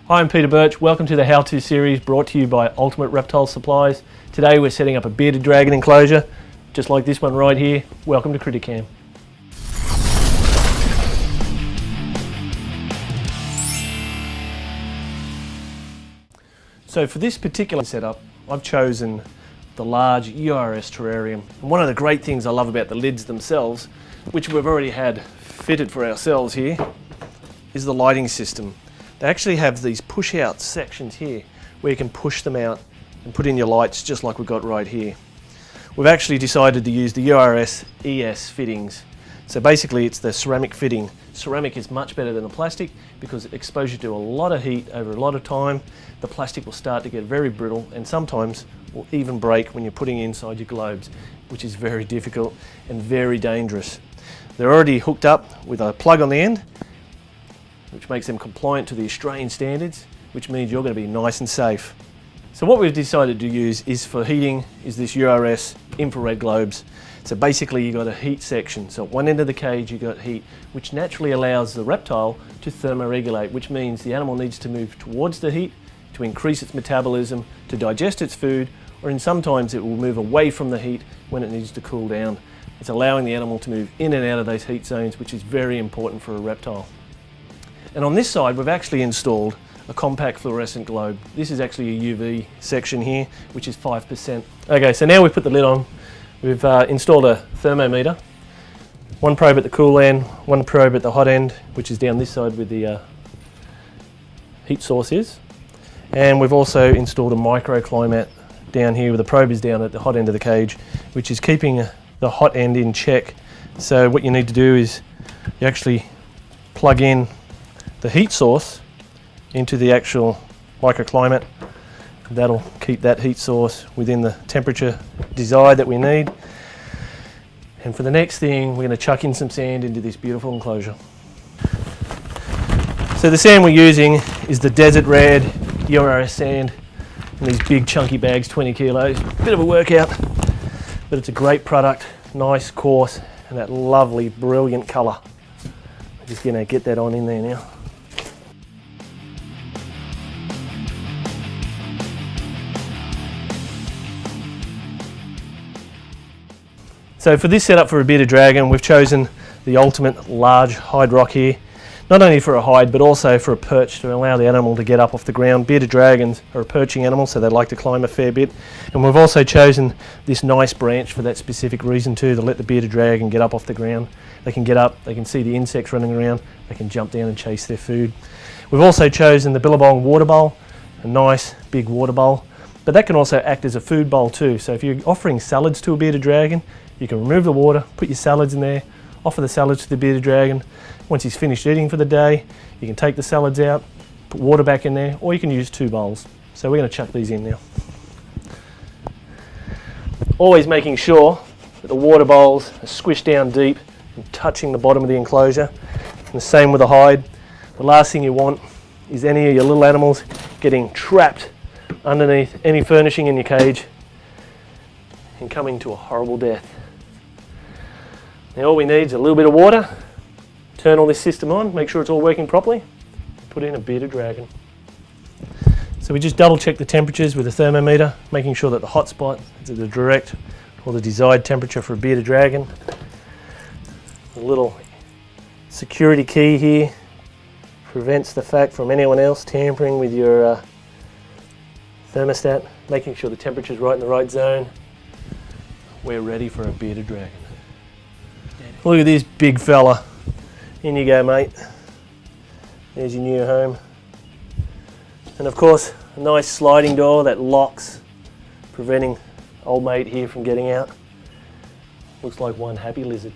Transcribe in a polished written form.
Hi, I'm Peter Birch. Welcome to the How-To series brought to you by Ultimate Reptile Supplies. Today we're setting up a bearded dragon enclosure, just like this one right here. Welcome to CrittaCam. So for this particular setup, I've chosen the large URS terrarium. And one of the great things I love about the lids themselves, which we've already had fitted for ourselves here, is the lighting system. They actually have these push-out sections here where you can push them out and put in your lights just like we've got right here. We've actually decided to use the URS ES fittings. So basically it's the ceramic fitting. Ceramic is much better than the plastic because exposure to a lot of heat over a lot of time, the plastic will start to get very brittle and sometimes will even break when you're putting it inside your globes, which is very difficult and very dangerous. They're already hooked up with a plug on the end, which makes them compliant to the Australian standards, which means you're going to be nice and safe. So what we've decided to use is for heating is this URS infrared globes. So basically you've got a heat section. So at one end of the cage you've got heat, which naturally allows the reptile to thermoregulate, which means the animal needs to move towards the heat to increase its metabolism, to digest its food, or in sometimes it will move away from the heat when it needs to cool down. It's allowing the animal to move in and out of those heat zones, which is very important for a reptile. And on this side, we've actually installed a compact fluorescent globe. This is actually a UV section here, which is 5%. Okay, so now we've put the lid on. We've installed a thermometer. One probe at the cool end, one probe at the hot end, which is down this side where the heat source is. And we've also installed a microclimate down here where the probe is down at the hot end of the cage, which is keeping the hot end in check. So what you need to do is you actually plug in the heat source into the actual microclimate. That'll keep that heat source within the temperature desired that we need. And for the next thing, we're going to chuck in some sand into this beautiful enclosure. So the sand we're using is the Desert Red URS sand in these big chunky bags, 20 kilos. Bit of a workout, but it's a great product, nice, coarse, and that lovely, brilliant colour. I'm just going to get that on in there now. So for this setup for a bearded dragon, we've chosen the ultimate large hide rock here, not only for a hide but also for a perch to allow the animal to get up off the ground. Bearded dragons are a perching animal, so they like to climb a fair bit, and we've also chosen this nice branch for that specific reason too, to let the bearded dragon get up off the ground. They can get up, they can see the insects running around, they can jump down and chase their food. We've also chosen the Billabong water bowl, a nice big water bowl, but that can also act as a food bowl too. So if you're offering salads to a bearded dragon, you can remove the water, put your salads in there, offer the salads to the bearded dragon. Once he's finished eating for the day, you can take the salads out, put water back in there, or you can use 2 bowls. So we're going to chuck these in now. Always making sure that the water bowls are squished down deep and touching the bottom of the enclosure. And the same with the hide. The last thing you want is any of your little animals getting trapped underneath any furnishing in your cage and coming to a horrible death. Now all we need is a little bit of water, turn all this system on, make sure it's all working properly, put in a bearded dragon. So we just double check the temperatures with a thermometer, making sure that the hot spot is at the direct or the desired temperature for a bearded dragon. A little security key here prevents the fact from anyone else tampering with your thermostat, making sure the temperature is right in the right zone. We're ready for a bearded dragon. Look at this big fella. In you go, mate. There's your new home. And of course, a nice sliding door that locks, preventing old mate here from getting out. Looks like one happy lizard.